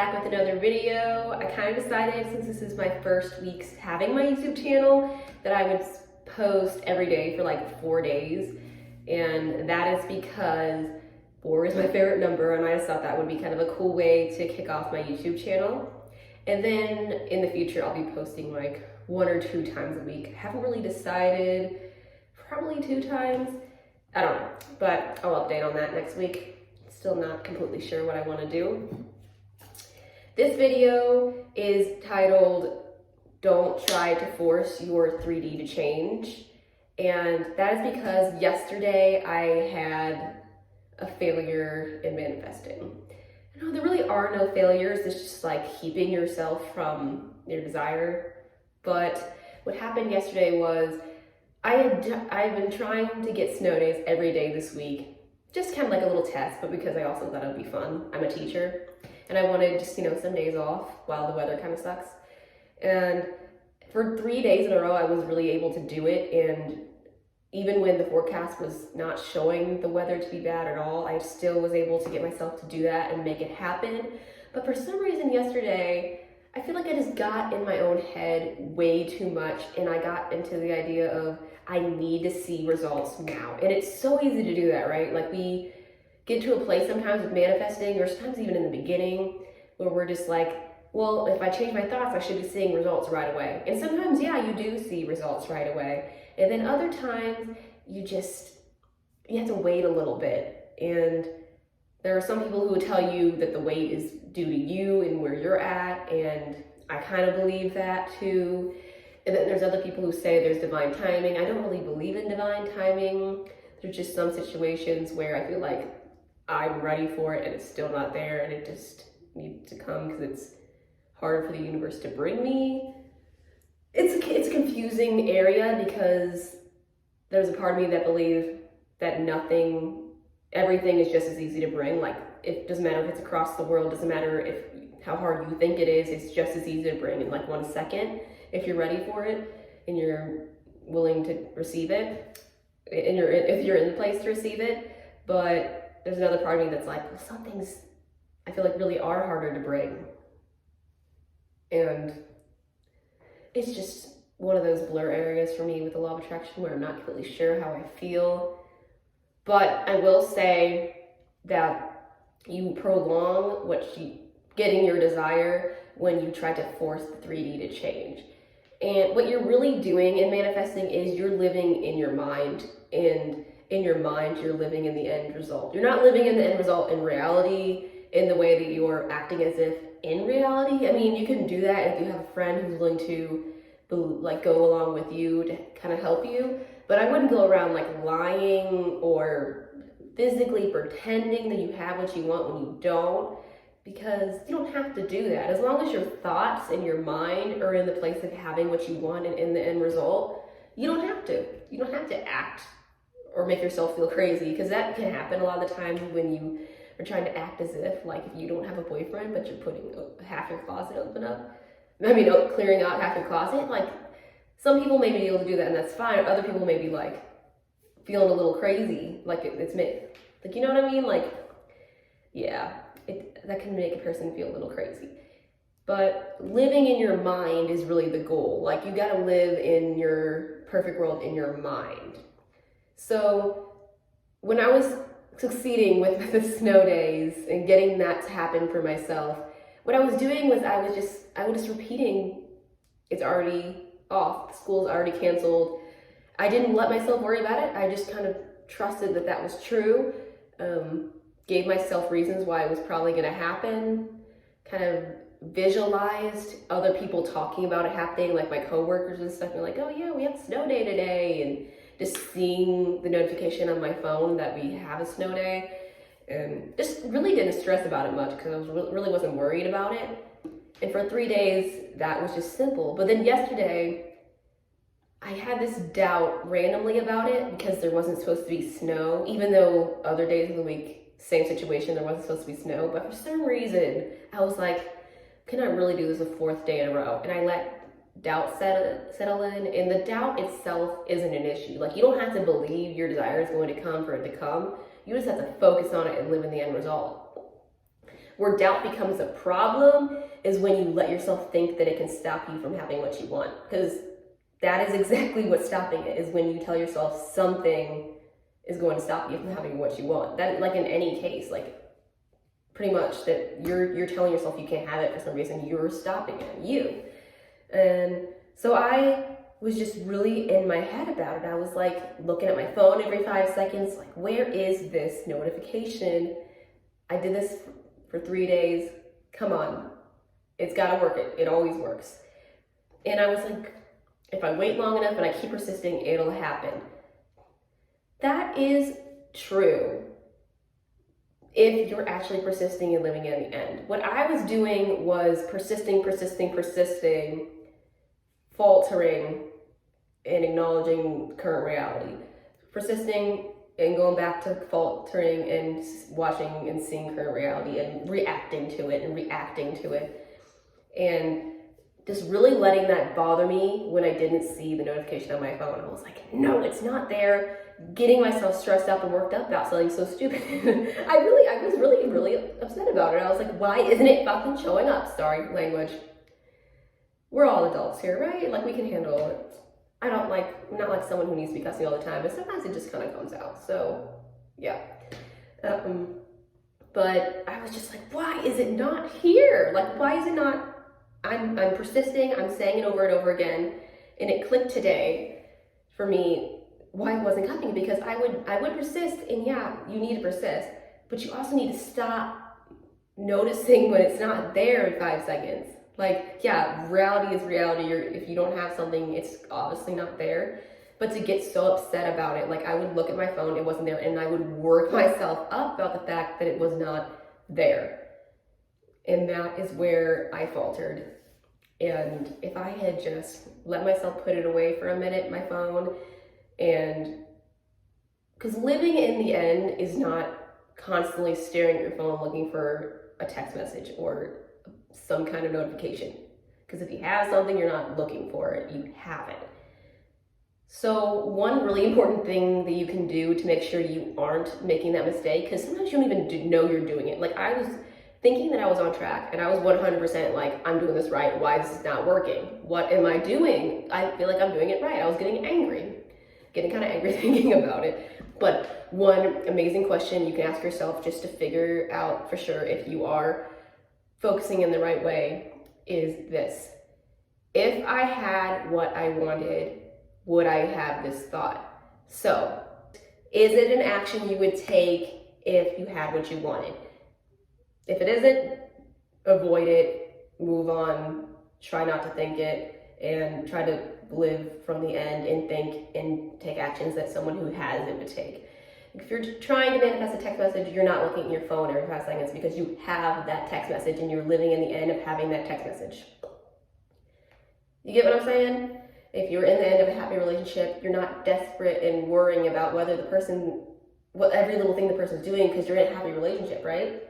back with another video. I kind of decided, since this is my first week having my YouTube channel, that I would post every day for like 4 days. And that is because 4 is my favorite number, and I just thought that would be kind of a cool way to kick off my YouTube channel. And then in the future, I'll be posting like 1 or 2 times a week. I haven't really decided, probably 2 times. I don't know, but I'll update on that next week. Still not completely sure what I want to do. This video is titled, "Don't Try to Force Your 3D to Change." And that is because yesterday I had a failure in manifesting. No, there really are no failures. It's just like keeping yourself from your desire. But what happened yesterday was I've been trying to get snow days every day this week. Just kind of like a little test, but because I also thought it would be fun. I'm a teacher and I wanted just, some days off while the weather kind of sucks. And for 3 days in a row, I was really able to do it. And even when the forecast was not showing the weather to be bad at all, I still was able to get myself to do that and make it happen. But for some reason yesterday, I feel like I just got in my own head way too much, and I got into the idea of I need to see results now. And it's so easy to do that, right? Like we get to a place sometimes with manifesting, or sometimes even in the beginning, where we're just like, well, if I change my thoughts, I should be seeing results right away. And sometimes, yeah, you do see results right away. And then other times, you have to wait a little bit. And there are some people who would tell you that the wait is due to you and where you're at, and I kind of believe that too. And then there's other people who say there's divine timing. I don't really believe in divine timing. There's just some situations where I feel like I'm ready for it and it's still not there, and it just needs to come because it's harder for the universe to bring me. It's a confusing area because there's a part of me that believes that everything is just as easy to bring. Like, it doesn't matter if it's across the world, doesn't matter how hard you think it is, it's just as easy to bring in like 1 second if you're ready for it and you're willing to receive it, and if you're in the place to receive it. But there's another part of me that's like, well, some things I feel like really are harder to bring. And it's just one of those blur areas for me with the law of attraction where I'm not completely sure how I feel. But I will say that you prolong getting your desire when you try to force the 3D to change. And what you're really doing in manifesting is you're living in your mind, and in your mind you're living in the end result. You're not living in the end result in reality in the way that you're acting as if in reality. I mean, you can do that if you have a friend who's willing to go along with you to kind of help you. But I wouldn't go around like lying or physically pretending that you have what you want when you don't, because you don't have to do that. As long as your thoughts and your mind are in the place of having what you want and in the end result, you don't have to. You don't have to act or make yourself feel crazy, because that can happen a lot of the time when you are trying to act as if you don't have a boyfriend, but you're putting half your closet clearing out half your closet. Like, some people may be able to do that and that's fine. Other people may be like feeling a little crazy, like it's me. Like, you know what I mean? Like, yeah, that can make a person feel a little crazy. But living in your mind is really the goal. Like, you gotta live in your perfect world in your mind. So when I was succeeding with the snow days and getting that to happen for myself, what I was doing was I was just repeating, it's already off, school's already canceled. I didn't let myself worry about it. I just kind of trusted that was true. Gave myself reasons why it was probably gonna happen. Kind of visualized other people talking about it happening, like my coworkers and stuff. They're like, oh yeah, we have a snow day today. And just seeing the notification on my phone that we have a snow day. And just really didn't stress about it much because I really wasn't worried about it. And for 3 days, that was just simple. But then yesterday, I had this doubt randomly about it because there wasn't supposed to be snow, even though other days of the week, same situation, there wasn't supposed to be snow. But for some reason, I was like, can I really do this a 4th day in a row? And I let doubt settle in, and the doubt itself isn't an issue. Like, you don't have to believe your desire is going to come for it to come. You just have to focus on it and live in the end result. Where doubt becomes a problem is when you let yourself think that it can stop you from having what you want. Because that is exactly what's stopping it, is when you tell yourself something is going to stop you from having what you want. That, like in any case, like pretty much that you're telling yourself you can't have it for some reason, you're stopping it, you. And so I was just really in my head about it. I was like looking at my phone every 5 seconds, like, where is this notification? I did this for 3 days. Come on, it's gotta work. It always works. And I was like, if I wait long enough and I keep persisting, it'll happen. That is true if you're actually persisting and living in the end. What I was doing was persisting, faltering, and acknowledging current reality. Persisting and going back to faltering and watching and seeing current reality and reacting to it. And just really letting that bother me when I didn't see the notification on my phone. I was like, no, it's not there. Getting myself stressed out and worked up about something so stupid. I was really upset about it. I was like, why isn't it fucking showing up? Sorry, language. We're all adults here, right? Like, we can handle it. I'm not like someone who needs to be cussing all the time, but sometimes it just kind of comes out. So, yeah. But I was just like, why is it not here? Like, why is it not? I'm persisting, I'm saying it over and over again, and it clicked today for me why it wasn't coming, because I would persist, and yeah, you need to persist, but you also need to stop noticing when it's not there in 5 seconds. Like, yeah, reality is reality. If you don't have something, it's obviously not there. But to get so upset about it, like, I would look at my phone, it wasn't there, and I would work myself up about the fact that it was not there. And that is where I faltered. And if I had just let myself put it away for a minute, my phone, and because living in the end is not constantly staring at your phone looking for a text message or some kind of notification. Because if you have something, you're not looking for it, you have it. So one really important thing that you can do to make sure you aren't making that mistake, because sometimes you don't even know you're doing it. Like, I was thinking that I was on track, and I was 100% like, I'm doing this right. Why is this not working? What am I doing? I feel like I'm doing it right. I was getting kind of angry thinking about it. But one amazing question you can ask yourself just to figure out for sure if you are focusing in the right way is this: if I had what I wanted, would I have this thought? So, is it an action you would take if you had what you wanted? If it isn't, avoid it, move on, try not to think it, and try to live from the end and think and take actions that someone who has it would take. If you're trying to manifest a text message, you're not looking at your phone every 5 seconds because you have that text message and you're living in the end of having that text message. You get what I'm saying? If you're in the end of a happy relationship, you're not desperate and worrying about whether every little thing the person's doing because you're in a happy relationship, right?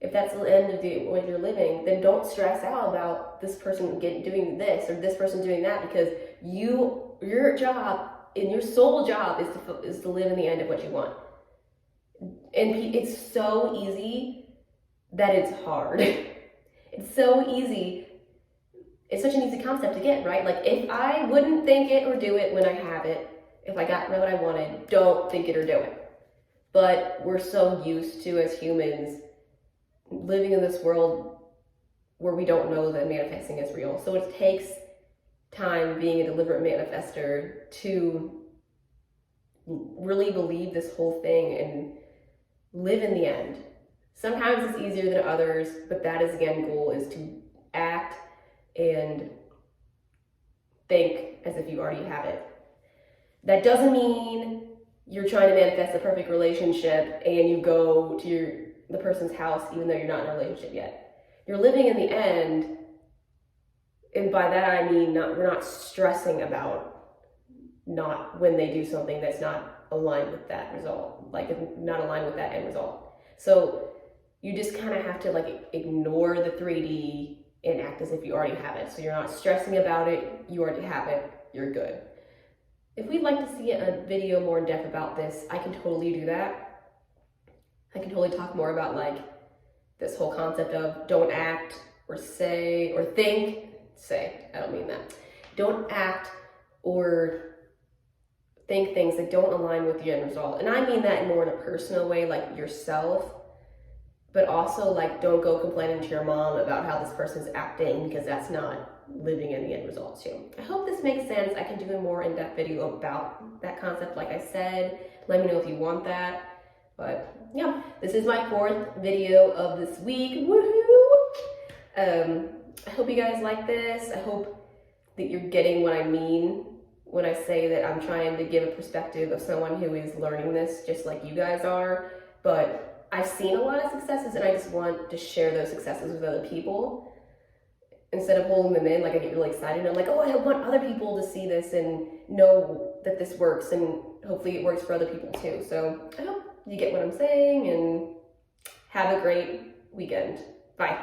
If that's the end of what you're living, then don't stress out about this person doing this or this person doing that, because your job and your sole job is to live in the end of what you want. And it's so easy that it's hard. It's so easy. It's such an easy concept to get, right? Like, if I wouldn't think it or do it when I have it, if I got what I wanted, don't think it or do it. But we're so used to, as humans, living in this world where we don't know that manifesting is real. So it takes time being a deliberate manifester to really believe this whole thing and live in the end. Sometimes it's easier than others, but that is, again, goal is to act and think as if you already have it. That doesn't mean you're trying to manifest a perfect relationship and you go to the person's house even though you're not in a relationship yet. You're living in the end, and by that I mean we're not stressing about not when they do something that's not aligned with that result, like not aligned with that end result. So you just kind of have to like ignore the 3D and act as if you already have it. So you're not stressing about it, you already have it, you're good. If we'd like to see a video more in depth about this, I can totally do that. I can totally talk more about like this whole concept of don't act or say or think, I don't mean that. Don't act or think things that don't align with the end result. And I mean that more in a personal way, like yourself, but also like don't go complaining to your mom about how this person's acting, because that's not living in the end result too. I hope this makes sense. I can do a more in-depth video about that concept, like I said. Let me know if you want that. But yeah, this is my 4th video of this week. Woohoo! I hope you guys like this. I hope that you're getting what I mean when I say that I'm trying to give a perspective of someone who is learning this just like you guys are. But I've seen a lot of successes, and I just want to share those successes with other people instead of holding them in. Like I get really excited. I'm like, oh, I want other people to see this and know that this works, and hopefully it works for other people too. So I hope you get what I'm saying, and have a great weekend. Bye.